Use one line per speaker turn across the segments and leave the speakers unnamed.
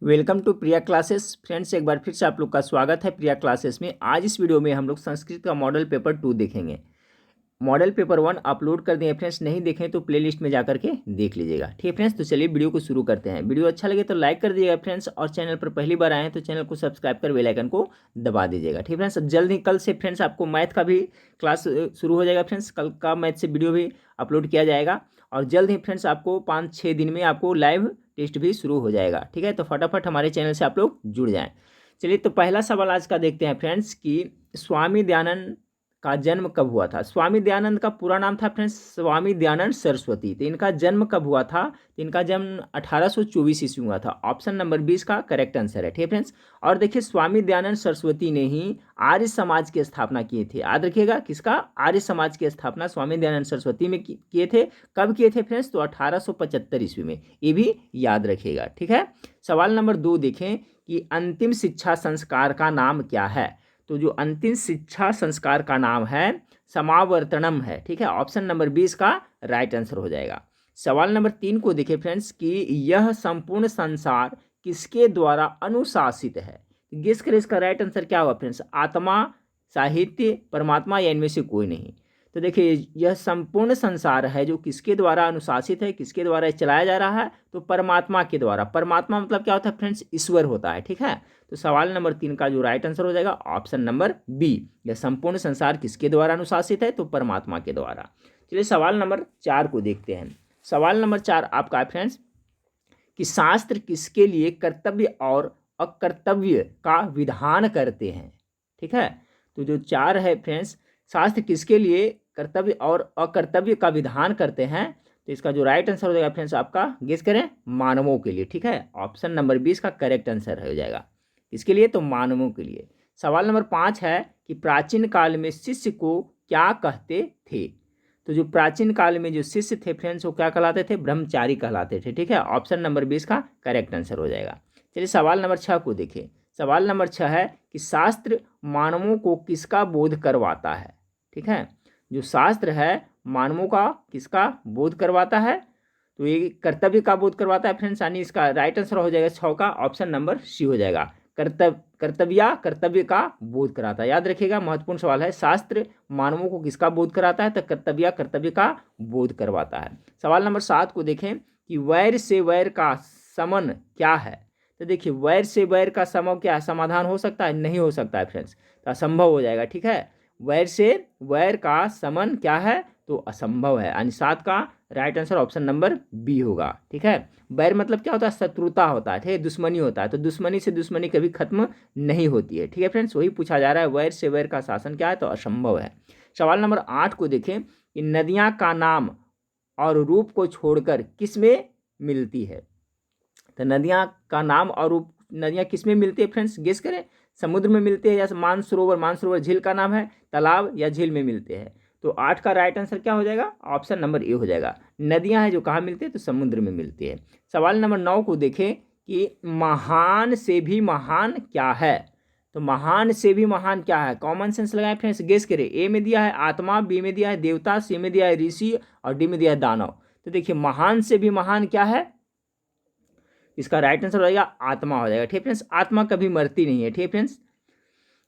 Welcome to Priya classes. Friends, एक बार फिर से आप लोग का स्वागत है प्रिया क्लासेस में। आज इस वीडियो में हम लोग संस्कृत का मॉडल पेपर 2 देखेंगे। मॉडल पेपर 1 अपलोड कर दिए फ्रेंड्स, नहीं देखें तो प्लेलिस्ट में जाकर के देख लीजिएगा। ठीक है फ्रेंड्स, तो चलिए वीडियो को शुरू करते हैं। वीडियो अच्छा लगे तो लाइक कर दीजिएगा फ्रेंड्स, और चैनल पर पहली बार आए हैं तो चैनल को सब्सक्राइब कर बेल आइकन को दबा दीजिएगा। ठीक है फ्रेंड्स, जल्द ही कल से फ्रेंड्स आपको मैथ का भी क्लास शुरू हो जाएगा फ्रेंड्स। कल का मैथ से वीडियो भी अपलोड किया जाएगा, और जल्द ही फ्रेंड्स आपको 5-6 दिन में आपको लाइव टेस्ट भी शुरू हो जाएगा। ठीक है, तो फटाफट हमारे चैनल से आप लोग जुड़ जाएं। चलिए, तो पहला सवाल आज का देखते हैं फ्रेंड्स कि स्वामी दयानंद का जन्म कब हुआ था। स्वामी दयानंद का पूरा नाम था फ्रेंड्स स्वामी दयानंद सरस्वती। तो इनका जन्म कब हुआ था? तो इनका जन्म 1824 ईस्वी हुआ था। ऑप्शन नंबर 20 का करेक्ट आंसर है। ठीक है फ्रेंड्स, और देखिए स्वामी दयानंद सरस्वती ने ही आर्य समाज की स्थापना किए थे। याद रखिएगा, किसका? आर्य समाज की स्थापना स्वामी दयानंद सरस्वती में किए थे। कब किए थे फ्रेंड्स? तो 1875 ईस्वी में। ये भी याद रखिएगा। ठीक है, सवाल नंबर 2 देखें कि अंतिम शिक्षा संस्कार का नाम क्या है। तो जो अंतिम शिक्षा संस्कार का नाम है समावर्तनम है। ठीक है, ऑप्शन नंबर 20 का राइट आंसर हो जाएगा। सवाल नंबर 3 को देखें फ्रेंड्स कि यह संपूर्ण संसार किसके द्वारा अनुशासित है। गेस करें इसका राइट आंसर क्या होगा फ्रेंड्स? आत्मा, साहित्य, परमात्मा, या इनमें से कोई नहीं। तो देखिए, यह संपूर्ण संसार है जो किसके द्वारा अनुशासित है, किसके द्वारा चलाया जा रहा है? तो परमात्मा के द्वारा। परमात्मा मतलब क्या होता है फ्रेंड्स? ईश्वर होता है। ठीक है, तो सवाल नंबर 3 का जो राइट आंसर हो जाएगा ऑप्शन नंबर बी। यह संपूर्ण संसार किसके द्वारा अनुशासित है? तो परमात्मा के द्वारा। चलिए, सवाल नंबर 4 को देखते हैं। सवाल नंबर 4 आपका है फ्रेंड्स कि शास्त्र किसके लिए कर्तव्य और अकर्तव्य का विधान करते हैं। ठीक है, तो जो 4 है फ्रेंड्स, शास्त्र किसके लिए कर्तव्य और अकर्तव्य का विधान करते हैं, तो इसका जो राइट आंसर हो जाएगा फ्रेंड्स आपका, गेस करें, मानवों के लिए। ठीक है, ऑप्शन नंबर 20 का करेक्ट आंसर हो जाएगा। इसके लिए तो मानवों के लिए। सवाल नंबर 5 है कि प्राचीन काल में शिष्य को क्या कहते थे। तो जो प्राचीन काल में जो शिष्य थे फ्रेंड्स, वो क्या कहलाते थे? ब्रह्मचारी कहलाते थे। ठीक है, ऑप्शन नंबर 20 का करेक्ट आंसर हो जाएगा। चलिए, सवाल नंबर 6 को देखें। सवाल नंबर 6 है कि शास्त्र मानवों को किसका बोध करवाता है। ठीक है, जो शास्त्र है मानवों का किसका बोध करवाता है? तो ये कर्तव्य का बोध करवाता है फ्रेंड्स, यानी इसका राइट आंसर हो जाएगा 6 का ऑप्शन नंबर सी हो जाएगा। कर्तव्य का बोध कराता है। याद रखिएगा, महत्वपूर्ण सवाल है। शास्त्र मानवों को किसका बोध कराता है? तो कर्तव्य का बोध करवाता है। सवाल नंबर 7 को देखें कि वैर से वैर का समन क्या है। तो देखिए, वैर से वैर का समन क्या है? समाधान हो सकता है? नहीं हो सकता है फ्रेंड्स, तो असंभव हो जाएगा। ठीक है, वैर से वैर का समन क्या है? तो असंभव है, यानी 7 का right answer option number B होगा। ठीक है, वैर मतलब क्या होता है? शत्रुता होता है। ठीक है, दुश्मनी होता है। तो दुश्मनी से दुश्मनी कभी खत्म नहीं होती है। ठीक है फ्रेंड्स, वही पूछा जा रहा है, वैर से वैर का शासन क्या है? तो असंभव है। सवाल नंबर 8 को देखें कि नदियां का नाम और रूप को छोड़कर किसमें मिलती है। तो नदियां का नाम और रूप, नदियां किसमें मिलती है फ्रेंड्स? गेस करें, समुद्र में मिलते हैं या मानसरोवर झील का नाम है, तालाब या झील में मिलते हैं। तो 8 का राइट आंसर क्या हो जाएगा? ऑप्शन नंबर ए हो जाएगा। नदियां हैं जो कहाँ मिलती है? तो समुद्र में मिलती है। सवाल नंबर 9 को देखें कि महान से भी महान क्या है। तो महान से भी महान क्या है? कॉमन सेंस लगाए फ्रेंड्स, गेस करें। ए में दिया है आत्मा, बी में दिया है देवता, सी में दिया है ऋषि, और डी में दिया है दानव। तो देखिए, महान से भी महान क्या है? इसका राइट आंसर हो जाएगा आत्मा हो जाएगा। ठीक फ्रेंड्स, आत्मा कभी मरती नहीं है। ठीक फ्रेंड्स,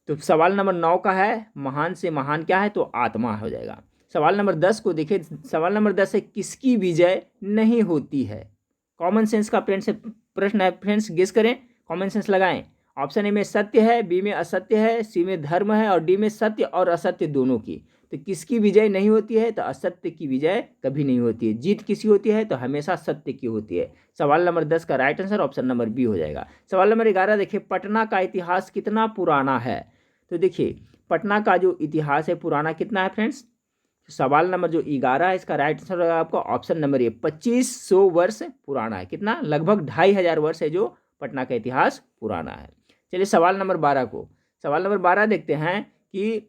तो सवाल नंबर 9 का है महान से महान क्या है? तो आत्मा हो जाएगा। सवाल नंबर 10 को देखिए। सवाल नंबर 10 है किसकी विजय नहीं होती है। कॉमन सेंस का फ्रेंड्स प्रश्न है फ्रेंड्स, गेस करें, कॉमन सेंस लगाएं। ऑप्शन ए में सत्य है, बी में असत्य है, सी में धर्म है, और डी में सत्य और असत्य दोनों की। तो किसकी विजय नहीं होती है? तो असत्य की विजय कभी नहीं होती है। जीत किसी होती है? तो हमेशा सत्य की होती है। सवाल नंबर 10 का right answer option number B हो जाएगा। सवाल नंबर 11 देखिए, पटना का इतिहास कितना पुराना है। तो देखिए, पटना का जो इतिहास है पुराना कितना है फ्रेंड्स? सवाल नंबर जो 11 है, इसका राइट आंसर होगा आपका ऑप्शन नंबर ए, 2500 वर्ष पुराना है। कितना? लगभग 2500 वर्ष है जो पटना का इतिहास पुराना है। चलिए, सवाल नंबर 12 को। सवाल नंबर 12 देखते हैं कि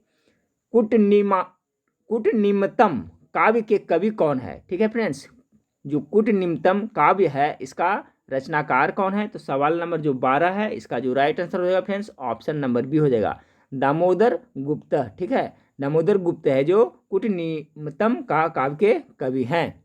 कुटनिम्नतम काव्य के कवि कौन है। ठीक है फ्रेंड्स, जो कुटनिम्नतम काव्य है इसका रचनाकार कौन है। तो सवाल नंबर जो 12 है, इसका जो राइट आंसर हो जाएगा फ्रेंड्स ऑप्शन नंबर बी हो जाएगा, दामोदर गुप्त। ठीक है, दामोदर गुप्त है जो कुटनिम्नतम का काव्य के कवि हैं।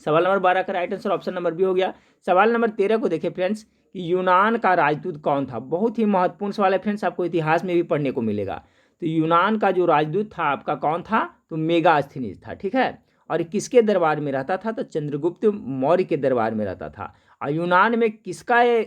सवाल नंबर 12 का right answer option number B हो गया। सवाल नंबर 13 को देखिए फ्रेंड्स कि यूनान का राजदूत कौन था। बहुत ही महत्वपूर्ण सवाल है फ्रेंड्स, आपको इतिहास में भी पढ़ने को मिलेगा। तो यूनान का जो राजदूत था आपका कौन था, तो मेगास्थनीज था, ठीक है। और किसके दरबार में रहता था, तो चंद्रगुप्त मौर्य के दरबार में रहता था। और यूनान में किसका ये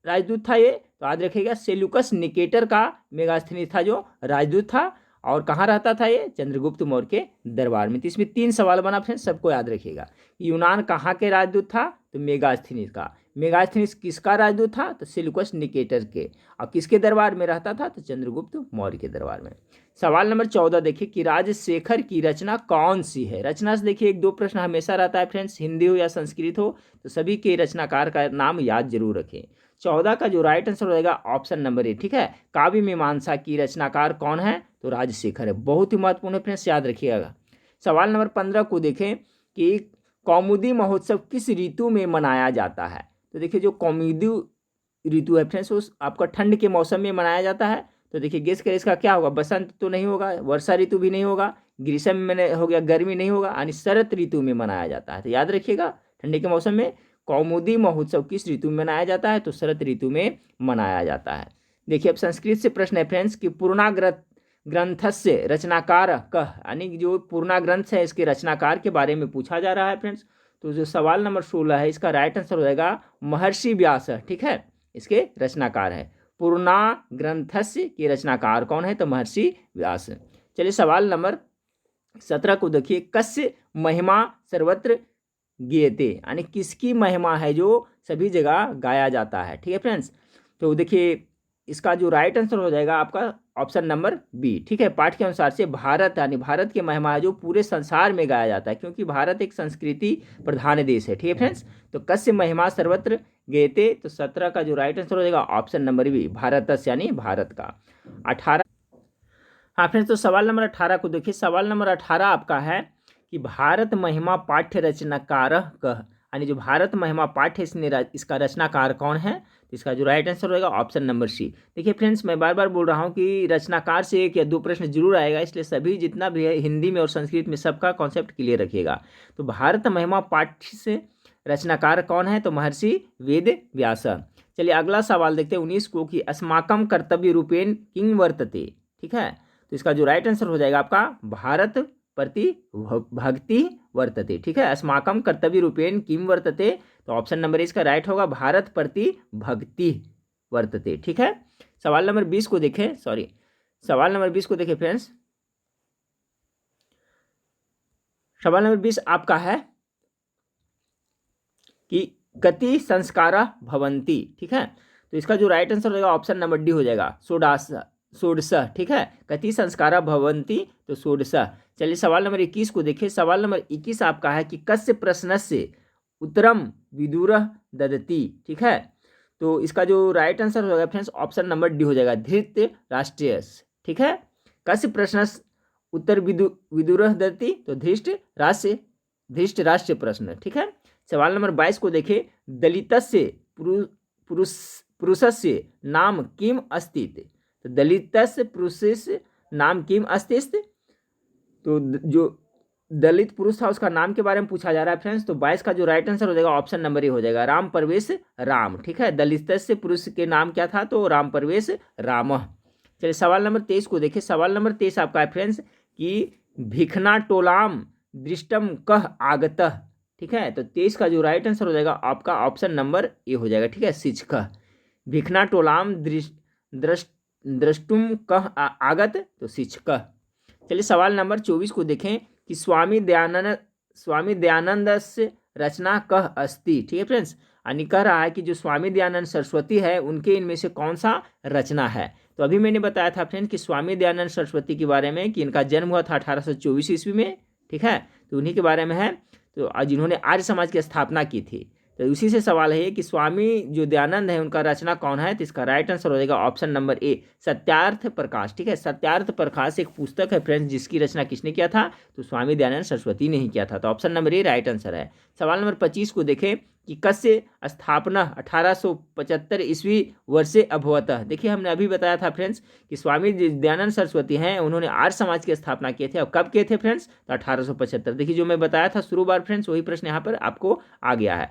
राजदूत था, ये तो याद रखिएगा सेल्यूकस निकेटर का मेगास्थनीज था जो राजदूत था। और कहाँ रहता था ये, चंद्रगुप्त मौर्य के दरबार में। तो इसमें 3 सवाल बना फ्रेंड्स, सबको याद रखिएगा। यूनान कहाँ के राजदूत था, तो मेगास्थनीज का। मेगास्थनीज किसका राजदूत था, तो सेल्यूकस निकेटर के। और किसके दरबार में रहता था, तो चंद्रगुप्त मौर्य के दरबार में। सवाल नंबर 14 देखिए कि राजशेखर की रचना कौन सी है। रचना से देखिए 1-2 प्रश्न हमेशा रहता है फ्रेंड्स, हिंदी हो या संस्कृत हो, तो सभी के रचनाकार का नाम याद जरूर रखें। 14 का जो राइट आंसर हो जाएगा ऑप्शन नंबर ए, ठीक है। काव्य मीमांसा की रचनाकार कौन है, तो राजशेखर है। बहुत ही महत्वपूर्ण है फ्रेंड्स, याद रखिएगा। सवाल नंबर 15 को देखें कि कौमुदी महोत्सव किस ऋतु में मनाया जाता है। तो देखिए जो कौमुदी ऋतु है फ्रेंड्स, उस आपका ठंड के मौसम में मनाया जाता है। तो देखिए गेस करें इसका क्या होगा, बसंत तो नहीं होगा, वर्षा ऋतु भी नहीं होगा, ग्रीष्म में हो गया, गर्मी नहीं होगा, यानी शरद ऋतु में मनाया जाता है। तो याद रखिएगा ठंडी के मौसम में कौमुदी महोत्सव किस ऋतु में मनाया जाता है, तो शरद ऋतु में मनाया जाता है। देखिए अब संस्कृत से प्रश्न है फ्रेंड्स कि पूर्णाग्रंथस्य रचनाकार कह, यानी जो पूर्णा ग्रंथ है इसके रचनाकार के बारे में पूछा जा रहा है फ्रेंड्स। तो जो सवाल नंबर 16 है इसका राइट आंसर हो जाएगा महर्षि व्यास, ठीक है, इसके रचनाकार है। पूर्णा ग्रंथस्य के रचनाकार कौन है, तो महर्षि व्यास। चलिए सवाल नंबर 17 को देखिए, कस्य महिमा सर्वत्र गेयते, यानी किसकी महिमा है जो सभी जगह गाया जाता है, ठीक है फ्रेंड्स। तो देखिए इसका जो राइट आंसर हो जाएगा आपका ऑप्शन नंबर बी, ठीक है। पाठ के अनुसार से भारत, यानी भारत की महिमा है जो पूरे संसार में गाया जाता है, क्योंकि भारत एक संस्कृति प्रधान देश है, ठीक है फ्रेंड्स। तो कस्य महिमा सर्वत्र गेयते, तो 17 का जो राइट आंसर हो जाएगा ऑप्शन नंबर बी, भारतस, यानी भारत का। 18, हाँ फ्रेंड्स, तो सवाल नंबर 18 को देखिए। सवाल नंबर 18 आपका है कि भारत महिमा पाठ्य रचनाकार कह, यानी जो भारत महिमा पाठ्य इसका रचनाकार कौन है, तो इसका जो राइट आंसर होगा ऑप्शन नंबर सी। देखिए फ्रेंड्स मैं बार बार बोल रहा हूँ कि रचनाकार से 1 या 2 प्रश्न जरूर आएगा, इसलिए सभी जितना भी है हिंदी में और संस्कृत में सबका कॉन्सेप्ट क्लियर रखिएगा। तो भारत महिमा पाठ्य से रचनाकार कौन है, तो महर्षि वेद व्यास। चलिए अगला सवाल देखते हैं 19 को कि अस्माकं कर्तव्य रूपेण किं वर्तते, ठीक है। तो इसका जो राइट आंसर हो जाएगा आपका भारत प्रति भक्ति वर्तते, ठीक है। अस्माकं कर्तव्य रूपेण किम वर्तते, तो ऑप्शन नंबर इसका राइट होगा भारत प्रति भक्ति वर्तते, ठीक है। सवाल नंबर 20 को देखें, सवाल नंबर 20 को देखें फ्रेंड्स। सवाल नंबर 20 आपका है कि कति संस्कारा भवन्ति, ठीक है। तो इसका जो राइट आंसर होगा ऑप्शन नंबर डी हो जाएगा षोडश, ठीक है। कति संस्कारा भवन्ति, तो षोडश। चलिए सवाल नंबर 21 को देखिए। सवाल नंबर 21 आपका है कि कस्य प्रश्नस्य उत्तरम विदुरः ददति, ठीक है। तो इसका जो राइट आंसर होगा फ्रेंड्स ऑप्शन नंबर डी हो जाएगा धृतराष्ट्रीय, ठीक है। कस्य प्रश्नस्य उत्तर विदुरः ददति, तो धृष्ट राष्ट्र प्रश्न, ठीक है। सवाल नंबर 22 को देखिए। दलितस्य पुरुषस्य नाम किम अस्ति, तो दलितस्य पुरुषस्य नाम किम अस्ति, तो जो दलित पुरुष था उसका नाम के बारे में पूछा जा रहा है फ्रेंड्स। तो 22 का जो राइट आंसर हो जाएगा ऑप्शन नंबर ए हो जाएगा राम परवेश राम, ठीक है। दलितस्य पुरुष के नाम क्या था, तो राम परवेश राम। चलिए सवाल नंबर 23 को देखिए। सवाल नंबर 23 आपका है फ्रेंड्स कि भिखना टोलाम दृष्टम कह आगतः, ठीक है। तो 23 का जो राइट आंसर हो जाएगा आपका ऑप्शन नंबर ए हो जाएगा, ठीक है, शिक्षक। भिखना टोलाम द्रष्टुम कह आगत, तो शिक्षक। चलिए सवाल नंबर 24 को देखें कि स्वामी दयानंद से रचना कह अस्ति, ठीक है फ्रेंड्स। यानी कह रहा है कि जो स्वामी दयानंद सरस्वती है उनके इनमें से कौन सा रचना है। तो अभी मैंने बताया था फ्रेंड्स कि स्वामी दयानंद सरस्वती के बारे में कि इनका जन्म हुआ था 1824 ईस्वी में, ठीक है। तो उन्हीं के बारे में है, तो जिन्होंने आर्य समाज की स्थापना की थी। तो उसी से सवाल है कि स्वामी जो दयानंद है उनका रचना कौन है, तो इसका राइट आंसर हो जाएगा option number A Satyarth Prakash, ठीक है। सत्यार्थ प्रकाश एक पुस्तक है फ्रेंड्स जिसकी रचना किसने किया था, तो स्वामी दयानंद सरस्वती ने ही किया था। तो option number A right answer है। सवाल नंबर 25 को देखें कि कस्य स्थापना 1875 ईस्वी वर्षे अभवत। देखिए हमने अभी बताया था फ्रेंड्स कि स्वामी दयानंद सरस्वती हैं उन्होंने आर्य समाज की स्थापना किए थे। और कब किए थे फ्रेंड्स, तो 1875। देखिए जो मैं बताया था शुरू बार फ्रेंड्स वही प्रश्न यहाँ पर आपको आ गया है।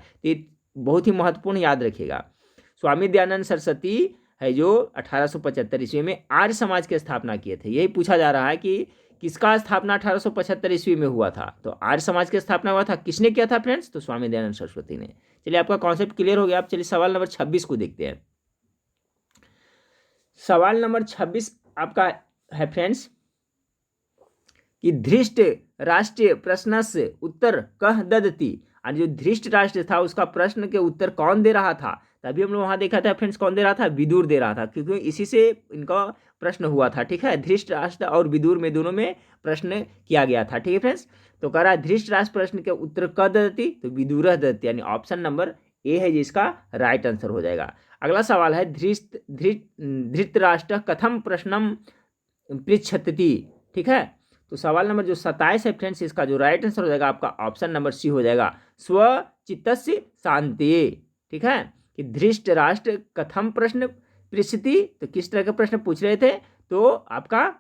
बहुत ही महत्वपूर्ण, याद रखिएगा। स्वामी दयानंद सरस्वती है जो 1875 ईस्वी में आर्य समाज की स्थापना किए थे। यही पूछा जा रहा है कि किसका स्थापना 1875 ईस्वी में हुआ था, तो आर्य समाज की स्थापना हुआ था, किसने किया था फ्रेंड्स, तो स्वामी दयानंद सरस्वती ने। चलिए आपका कॉन्सेप्ट क्लियर हो गया। आप चलिए सवाल नंबर 26 को देखते हैं। सवाल नंबर 26 आपका है फ्रेंड्स कि धृष्ट राष्ट्र प्रश्नस्य उत्तर कह ददति। और जो धृष्ट राष्ट्र था उसका प्रश्न के उत्तर कौन दे रहा था, तभी हम लोग वहां देखा था फ्रेंड्स, कौन दे रहा था, विदुर दे रहा था, क्योंकि इसी से इनका प्रश्न हुआ था। ठीक है, धृष्ट राष्ट्र और विदुर में दोनों में प्रश्न किया गया था। ठीक है फ्रेंड्स, तो कह रहा है धृष्ट राष्ट्र प्रश्न के उत्तर क ददति, तो विदुरः ददति, यानी ऑप्शन नंबर ए है जिसका राइट आंसर हो जाएगा। अगला सवाल है धृतराष्ट्र कथम प्रश्नम पृच्छति। ठीक है, तो सवाल नंबर जो 27 है फ्रेंड्स, इसका जो राइट आंसर हो जाएगा आपका ऑप्शन नंबर सी हो जाएगा, स्वचित्तस्य शांति। ठीक है, कि धृष्ट राष्ट्र कथम प्रश्न पृच्छति, तो किस तरह के प्रश्न पूछ रहे थे, तो आपका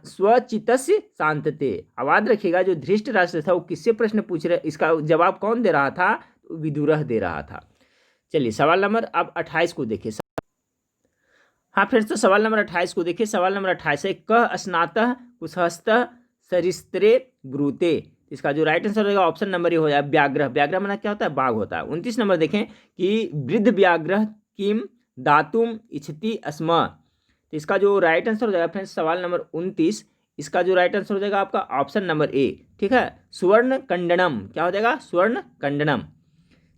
स्वचित्तस्य शांतते। याद रखिएगा, जो धृष्ट राष्ट्र था वो किससे प्रश्न पूछ रहे, इसका जवाब कौन दे रहा था, तो विदुरः दे रहा था। चलिए सवाल नंबर अब 28 को देखिए। हाँ फ्रेंड्स, तो सवाल नंबर 28 को देखिए। सवाल नंबर 28 है कह स्नातः कुशहस्तः सरिस्त्रे ब्रूते। इसका जो राइट आंसर होगा ऑप्शन नंबर ये हो जाए व्याघ्र। व्याघ्र माना क्या होता है, बाघ होता है। 29 नंबर देखें कि वृद्ध व्याघ्र किम दातुम इच्छति स्म। तो इसका जो राइट आंसर हो जाएगा फ्रेंड्स सवाल नंबर 29, इसका जो राइट आंसर हो जाएगा आपका ऑप्शन नंबर ए। ठीक है, स्वर्ण कंडनम, क्या हो जाएगा, स्वर्ण कंडनम।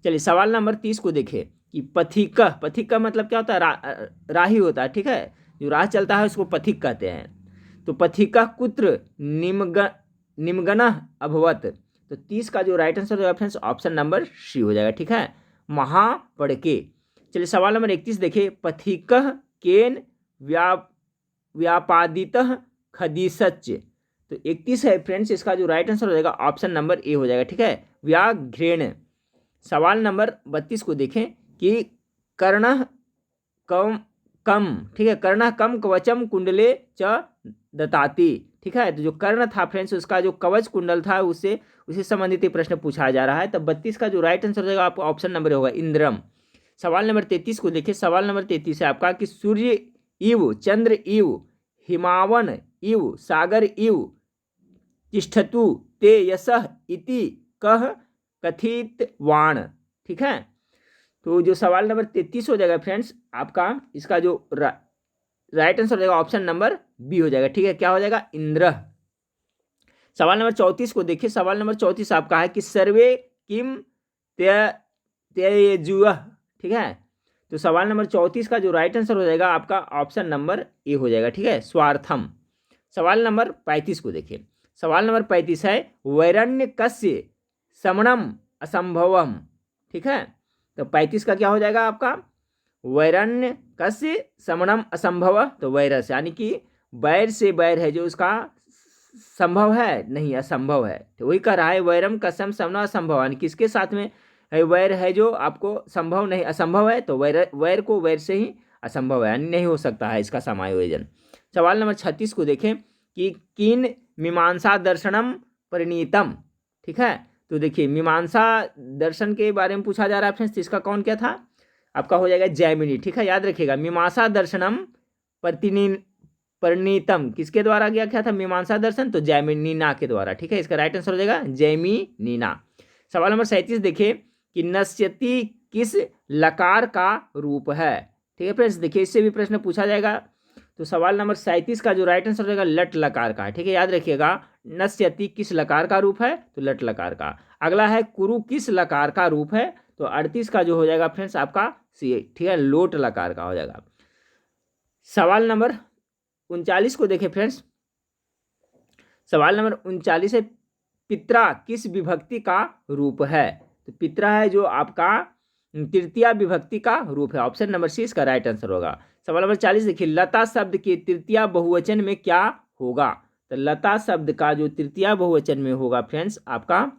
चलिए सवाल नंबर 30 को देखें कि पथिक, पथिक का मतलब क्या होता है, राही होता है। ठीक है, जो राह चलता है उसको पथिक कहते हैं। तो पथिका कुत्र निमगन अभवत, तो 30 का जो राइट आंसर होगा फ्रेंड्स ऑप्शन नंबर सी हो जाएगा। ठीक है, महापड़के। चलिए सवाल नंबर 31 देखिए, पथिक केन व्यापादित खदीसच। तो 31 है फ्रेंड्स, इसका जो राइट आंसर हो जाएगा ऑप्शन नंबर ए हो जाएगा। ठीक है, व्याघ्रेण। सवाल नंबर 32 को देखें कि कर्ण कम, ठीक है, कर्ण कम कवचम कुंडले च दताती। ठीक है, तो जो कर्ण था फ्रेंड्स उसका जो कवच कुंडल था उससे संबंधित प्रश्न पूछा जा रहा है। तब 32 का जो राइट आंसर हो जाएगा आपका ऑप्शन नंबर होगा इंद्रम। सवाल नंबर 33 को देखिए। सवाल नंबर 33 है आपका कि सूर्य इव चंद्र इव हिमावन इव सागर इव तिष्ठतु ते यशः इति कह कथित वाण। ठीक है, तो जो सवाल नंबर 33 हो जाएगा फ्रेंड्स आपका, इसका जो राइट आंसर हो जाएगा ऑप्शन नंबर बी हो जाएगा। ठीक है, क्या हो जाएगा, इंद्र। सवाल नंबर 34 को देखिए। सवाल नंबर 34 आपका है कि सर्वे किम त्यजुः। ठीक है, तो सवाल नंबर 34 का जो राइट आंसर हो जाएगा आपका ऑप्शन नंबर ए हो जाएगा। ठीक है, स्वार्थम। सवाल नंबर 35 को देखिए। सवाल नंबर 35 है वैरण्यकस्य समणम असंभवम। ठीक है, तो 35 का क्या हो जाएगा आपका, वैरण्यकस्य समणम असंभव, तो वैरस यानी कि वैर से वैर है जो उसका संभव है नहीं, असंभव है। तो वही कह रहा है वैरम कसम समना असंभव, यानी किसके साथ में है, वैर है जो आपको संभव नहीं, असंभव है, तो वैर को वैर से ही असंभव है, यानी नहीं हो सकता है इसका समायोजन। सवाल नंबर 36 को देखें कि किन मीमांसा दर्शनम परिणीतम। ठीक है, तो देखिए मीमांसा दर्शन के बारे में पूछा जा रहा है फ्रेंड्स, इसका कौन क्या था, आपका हो जाएगा जैमिनी। ठीक है, याद रखिएगा मीमांसा दर्शनम परिणीतम किसके द्वारा क्या था, मीमांसा दर्शन, तो जैमिनीना के द्वारा। ठीक है, इसका राइट आंसर हो जाएगा जैमिनीना। सवाल नंबर 37 देखिए कि नश्यति किस लकार का रूप है। ठीक है फ्रेंड्स, देखिए इससे भी प्रश्न पूछा जाएगा। तो सवाल नंबर 37 का जो राइट आंसर हो जाएगा लट लकार का। ठीक है, याद रखिएगा नश्यति किस लकार का रूप है, तो लट लकार का। अगला है कुरु किस लकार का रूप है, तो 38 का जो हो जाएगा फ्रेंड्स आपका सी। ठीक है, लोट लकार का हो जाएगा। सवाल नंबर 39 को देखें फ्रेंड्स। सवाल नंबर 39 है पित्रा किस विभक्ति का रूप है, तो पित्रा है जो आपका तृतीया विभक्ति का रूप है। ऑप्शन नंबर सी इसका राइट आंसर होगा। सवाल नंबर 40 देखिए लता शब्द के तृतीया बहुवचन में क्या होगा, तो लता शब्द का जो तृतीया बहुवचन में होगा फ्रेंड्स आपका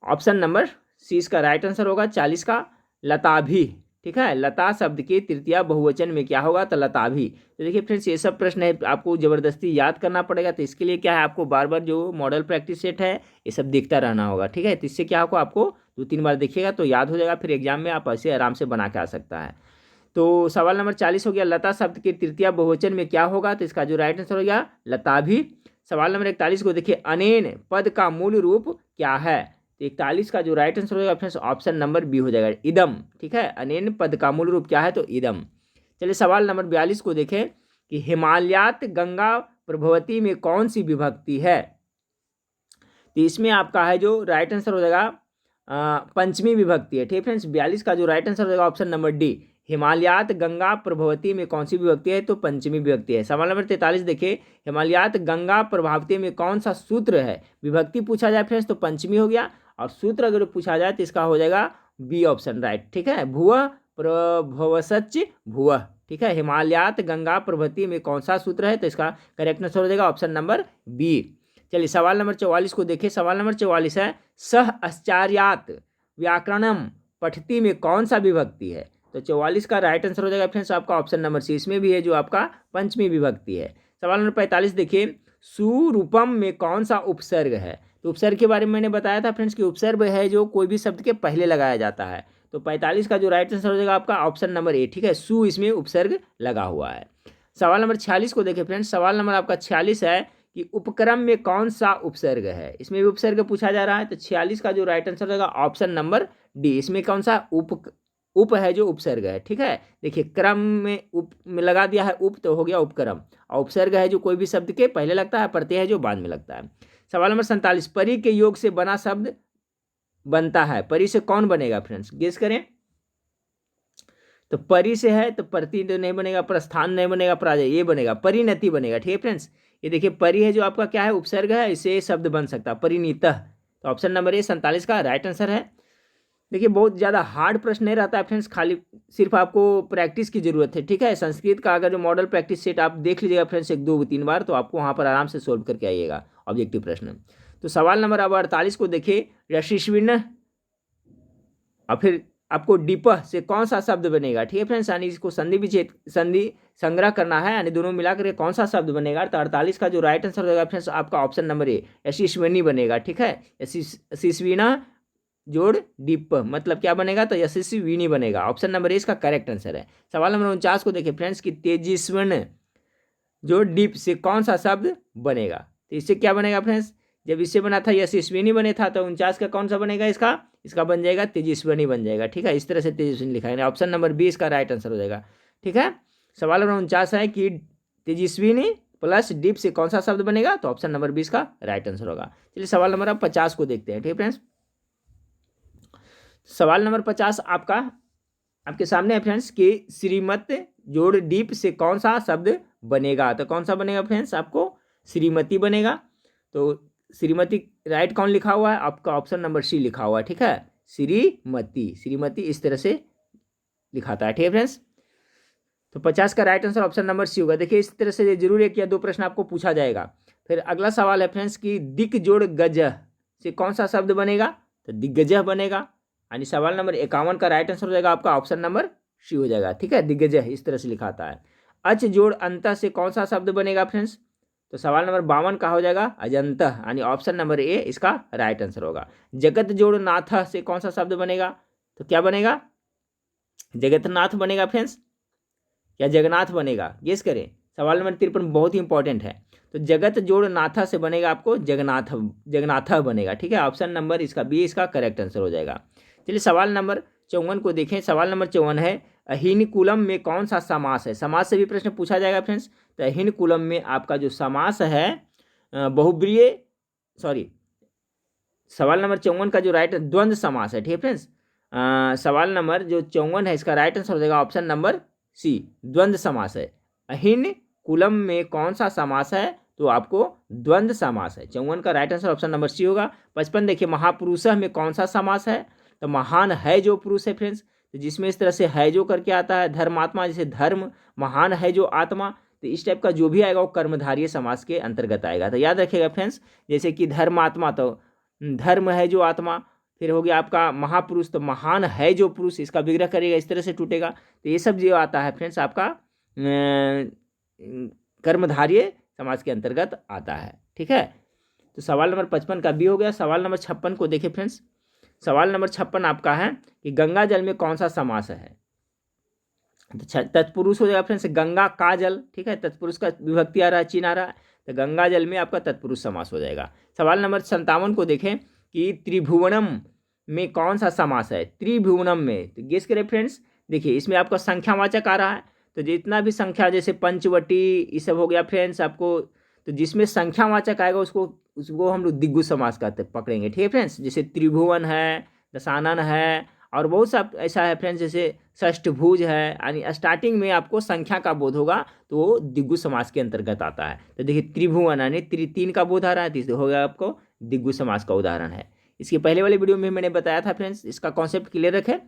ऑप्शन नंबर सी इसका राइट आंसर होगा 40 का, लताभी। ठीक है, लता शब्द के तृतीया बहुवचन में क्या होगा, तो लताभी। तो देखिए फ्रेंड्स ये सब प्रश्न है आपको जबरदस्ती याद करना पड़ेगा, तो इसके लिए क्या है आपको बार बार जो मॉडल प्रैक्टिस सेट है ये सब देखता रहना होगा। ठीक है, तो इससे क्या होगा आपको 2-3 बार देखिएगा तो याद हो जाएगा, फिर एग्जाम में आप ऐसे आराम से बना के आ सकता है। तो सवाल नंबर 40 हो गया, लता शब्द के तृतीया बहुवचन में क्या होगा? तो इसका जो राइट आंसर हो गया लता भी। सवाल नंबर 41 को देखिए, अनेन पद का मूल रूप क्या है? तो 41 का जो राइट आंसर होगा फ्रेंड्स ऑप्शन नंबर बी हो जाएगा, इदम। ठीक है, अनेन पद का मूल रूप क्या है? तो इदम। चलिए सवाल नंबर 42 को देखें कि हिमालयात गंगा प्रभवती में कौन सी विभक्ति है? तो इसमें आपका है जो राइट आंसर हो जाएगा पंचमी विभक्ति है। ठीक फ्रेंड्स, 42 का जो राइट आंसर हो जाएगा ऑप्शन नंबर डी, हिमालयात गंगा प्रभवती में कौन सी विभक्ति है? तो पंचमी विभक्ति है। सवाल नंबर 43 देखिए, हिमालयात गंगा प्रभावती में कौन सा सूत्र है? विभक्ति पूछा जाए फ्रेंड्स तो पंचमी हो गया, और सूत्र अगर पूछा जाए तो इसका हो जाएगा बी ऑप्शन राइट। ठीक है, भुव प्रभवसच भुव। ठीक है, हिमालयात गंगा प्रभवती में कौन सा सूत्र है? तो इसका करेक्ट आंसर हो जाएगा ऑप्शन नंबर बी। चलिए सवाल नंबर 44 को देखिए। सवाल नंबर 44 है, सह आश्चर्यात व्याकरणम पठती में कौन सा विभक्ति है? तो 44 का राइट आंसर हो जाएगा फ्रेंड्स आपका ऑप्शन नंबर सी, इसमें भी है जो आपका पंचमी विभक्ति है। सवाल नंबर 45 देखिए, सुरूपम में कौन सा उपसर्ग है? तो उपसर्ग के बारे में मैंने बताया था फ्रेंड्स कि उपसर्ग है जो कोई भी शब्द के पहले लगाया जाता है। तो 45 का जो राइट आंसर हो जाएगा आपका ऑप्शन नंबर ए। ठीक है, सु इसमें उपसर्ग लगा हुआ है। सवाल नंबर 46 को देखिए फ्रेंड्स। सवाल नंबर आपका 46 है कि उपक्रम में कौन सा उपसर्ग है? इसमें भी उपसर्ग पूछा जा रहा है। तो 46 का जो राइट आंसर रहेगा ऑप्शन नंबर डी, इसमें कौन सा उप है जो उपसर्ग है। ठीक है, देखिए क्रम में उप में लगा दिया है उप, तो हो गया उपक्रम, और उपसर्ग है जो कोई भी शब्द के पहले लगता है, प्रत्यय है जो बाद में लगता है। सवाल नंबर 47, परि के योग से बना शब्द बनता है, परि से कौन बनेगा फ्रेंड्स? गेस करें। तो परि से है तो प्रति तो नहीं बनेगा, प्रस्थान नहीं बनेगा, पराजय ये बनेगा, परिणति बनेगा। ठीक है फ्रेंड्स, ये देखिए परि है जो आपका क्या है उपसर्ग है, इससे शब्द बन सकता है परिणीतः। तो ऑप्शन नंबर ए 47 का राइट आंसर है। देखिए बहुत ज़्यादा हार्ड प्रश्न नहीं रहता है फ्रेंड्स, खाली सिर्फ आपको प्रैक्टिस की जरूरत है। ठीक है, संस्कृत का अगर जो मॉडल प्रैक्टिस सेट आप देख लीजिएगा फ्रेंड्स 1-2-3 बार, तो आपको वहाँ पर आराम से सोल्व करके आइएगा ऑब्जेक्टिव प्रश्न। तो सवाल नंबर अब 48 को देखिए, यशस्विन और फिर आपको डिपह से कौन सा शब्द बनेगा? ठीक है फ्रेंड्स, यानी इसको संधि विच्छेद संधि संग्रह करना है, यानी दोनों मिलाकर कौन सा शब्द बनेगा? तो 48 का जो राइट आंसर होगा फ्रेंड्स आपका ऑप्शन नंबर ए, यशस्विनी बनेगा। ठीक है, यशस्विना जोड़ डिप मतलब क्या बनेगा? तो यशस्विनी बनेगा। ऑप्शन नंबर ए इसका करेक्ट आंसर है। सवाल नंबर 49 को देखिए फ्रेंड्स कि तेजस्वन जो डीप से कौन सा शब्द बनेगा? तो इससे क्या बनेगा फ्रेंड्स? जब इससे बना था यशस्विनी बने था, तो 49 का कौन सा बनेगा? इसका बन जाएगा तेजस्विनी बन जाएगा। ठीक है, इस तरह से तेजस्विनी लिखा है, ऑप्शन नंबर बी इसका राइट आंसर हो जाएगा। ठीक है, सवाल नंबर 49 है कि तेजस्विनी प्लस डीप से कौन सा शब्द बनेगा? तो ऑप्शन नंबर बी इसका राइट आंसर होगा। चलिए सवाल नंबर अब 50 को देखते हैं। ठीक है फ्रेंड्स, सवाल नंबर 50 आपके सामने है फ्रेंड्स कि श्रीमत जोड़ डीप से कौन सा शब्द बनेगा? तो कौन सा बनेगा फ्रेंड्स? आपको श्रीमती बनेगा। तो श्रीमती राइट कौन लिखा हुआ है? आपका ऑप्शन नंबर सी लिखा हुआ है। ठीक है, श्रीमती इस तरह से लिखाता है। ठीक है फ्रेंड्स, तो 50 का right answer option number C होगा। देखिए इस तरह से जरूर एक या दो प्रश्न आपको पूछा जाएगा। फिर अगला सवाल है फ्रेंड्स कि दिक जोड़ गज से कौन सा शब्द बनेगा? तो दिग्गज बनेगा, यानी सवाल नंबर 51 का राइट आंसर हो जाएगा आपका ऑप्शन नंबर सी हो जाएगा। ठीक है, दिग्गज इस तरह से लिखाता है। अच जोड़ अंत से कौन सा शब्द बनेगा फ्रेंड्स? तो सवाल नंबर 52 का हो जाएगा अजंत, यानी ऑप्शन नंबर ए इसका राइट आंसर होगा। जगत जोड़ नाथ से कौन सा शब्द बनेगा? तो क्या बनेगा? जगतनाथ बनेगा फ्रेंड्स, या जगन्नाथ बनेगा? गेस करें। सवाल नंबर 53 बहुत ही इंपॉर्टेंट है। तो जगत जोड़ नाथा से बनेगा आपको जगन्नाथ बनेगा। ठीक है, ऑप्शन नंबर इसका बी इसका करेक्ट आंसर हो जाएगा। चलिए सवाल नंबर 54 को देखें। सवाल नंबर 54 है, अहीन कुलम में कौन सा समास है? समास से भी प्रश्न पूछा जाएगा फ्रेंड्स। तो अहीन कुलम में आपका जो समास है बहुब्रीय सवाल नंबर 54 का जो राइट द्वंद्व समास है। ठीक है फ्रेंड्स, सवाल नंबर जो 54 है इसका राइट आंसर हो जाएगा ऑप्शन नंबर सी, द्वंद्व समास है। अहीन कुलम में कौन सा समास है? तो आपको द्वंद्व समास है। 54 का right answer option number C होगा। 55 देखिए, महापुरुष में कौन सा समास है? तो महान है जो पुरुष है फ्रेंड्स, तो जिसमें इस तरह से है जो करके आता है, धर्मात्मा जैसे धर्म, महान है जो आत्मा, तो इस टाइप का जो भी आएगा वो कर्मधारय समास के अंतर्गत आएगा। तो याद रखिएगा फ्रेंड्स, जैसे कि धर्मात्मा तो धर्म है जो आत्मा, फिर हो गया आपका महापुरुष तो महान है जो पुरुष, इसका विग्रह करेगा इस तरह से टूटेगा। तो ये सब जो आता है फ्रेंड्स आपका कर्मधारय समास के अंतर्गत आता है। ठीक है, तो सवाल नंबर 55 का बी हो गया। सवाल नंबर 56 को देखिए फ्रेंड्स। सवाल नंबर 56 आपका है कि गंगा जल में कौन सा समास है। तत्पुरुष हो जाएगा फ्रेंड्स, गंगा का जल, ठीक है, तत्पुरुष का विभक्ति आ रहा है, चिन्ह आ रहा है, तो गंगा जल में आपका तत्पुरुष समास हो जाएगा। सवाल नंबर 57 को देखें कि त्रिभुवनम में कौन सा समास है। त्रिभुवनम में तो गेस करें फ्रेंड्स, देखिए इसमें आपका संख्यावाचक आ रहा है, तो जितना भी संख्या जैसे पंचवटी ये सब हो गया फ्रेंड्स आपको, तो जिसमें संख्यावाचक आएगा उसको हम लोग दिग्गु समास का पकड़ेंगे, ठीक है फ्रेंड्स। जैसे त्रिभुवन है, दशानन है, और बहुत सा ऐसा है फ्रेंड्स, जैसे षष्ठभुज है, यानी स्टार्टिंग में आपको संख्या का बोध होगा तो वो दिग्गु समास के अंतर्गत आता है। तो देखिए त्रिभुवन यानी तीन का बोध आ रहा है, तो इससे हो गया आपको दिग्गु समास का उदाहरण है। इसके पहले वाले वीडियो में मैंने बताया था फ्रेंड्स, इसका कॉन्सेप्ट क्लियर रखें।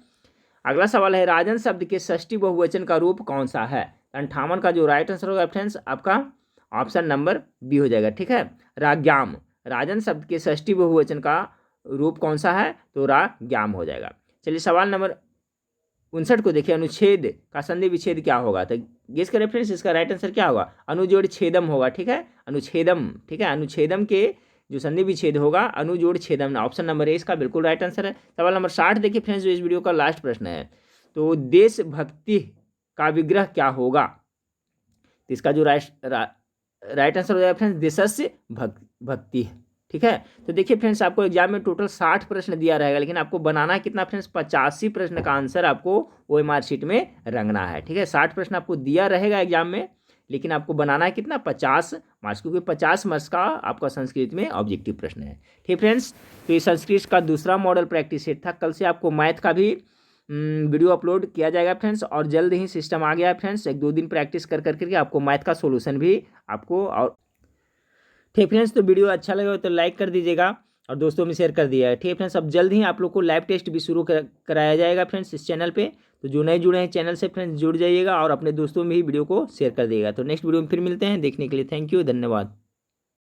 अगला सवाल है राजन शब्द के षष्ठी बहुवचन का रूप कौन सा है। 58 का जो राइट आंसर होगा फ्रेंड्स आपका ऑप्शन नंबर बी हो जाएगा, ठीक है, राज्ञाम। राजन शब्द के षष्ठी बहुवचन का रूप कौन सा है, तो राज्ञाम हो जाएगा। चलिए सवाल नंबर 59 को देखिए, अनुच्छेद का संधि विच्छेद क्या होगा। तो गेस करें फ्रेंड्स, इसका राइट आंसर क्या होगा, अनुजोड़ छेदम होगा, ठीक है, अनुच्छेदम, ठीक है, अनुच्छेदम के जो संधि विच्छेद होगा अनुजोड़ छेदम, ऑप्शन नंबर ए इसका बिल्कुल राइट आंसर है। सवाल नंबर 60 देखिए फ्रेंड्स, जो इस वीडियो का लास्ट प्रश्न है, तो देशभक्ति का विग्रह क्या होगा। तो इसका जो राइट आंसर हो जाएगा फ्रेंड्स देशस्य भक्ति, ठीक है। तो देखिए फ्रेंड्स, आपको एग्जाम में टोटल 60 प्रश्न दिया रहेगा, लेकिन आपको बनाना है कितना फ्रेंड्स, 85 प्रश्न का आंसर आपको OMR शीट में रंगना है, ठीक है। 60 प्रश्न आपको दिया रहेगा एग्जाम में, लेकिन आपको बनाना है कितना, 50 मार्क्स, क्योंकि 50 मार्क्स का आपका संस्कृत में ऑब्जेक्टिव प्रश्न है, ठीक फ्रेंड्स। तो ये संस्कृत का दूसरा मॉडल प्रैक्टिस सेट था। कल से आपको मैथ का भी वीडियो अपलोड किया जाएगा फ्रेंड्स, और जल्द ही सिस्टम आ गया है फ्रेंड्स, 1-2 दिन प्रैक्टिस कर करके आपको मैथ का सोल्यूशन भी आपको, और ठीक फ्रेंड्स। तो वीडियो अच्छा लगे तो लाइक कर दीजिएगा और दोस्तों में शेयर कर दिया है, ठीक है फ्रेंड्स। अब जल्द ही आप लोग को लाइव टेस्ट भी शुरू कराया जाएगा फ्रेंड्स इस चैनल पे, तो जो नए जुड़े हैं चैनल से फ्रेंड्स जुड़ जाइएगा और अपने दोस्तों में ही वीडियो को शेयर कर दिएगा। तो नेक्स्ट वीडियो में फिर मिलते हैं, देखने के लिए थैंक यू, धन्यवाद।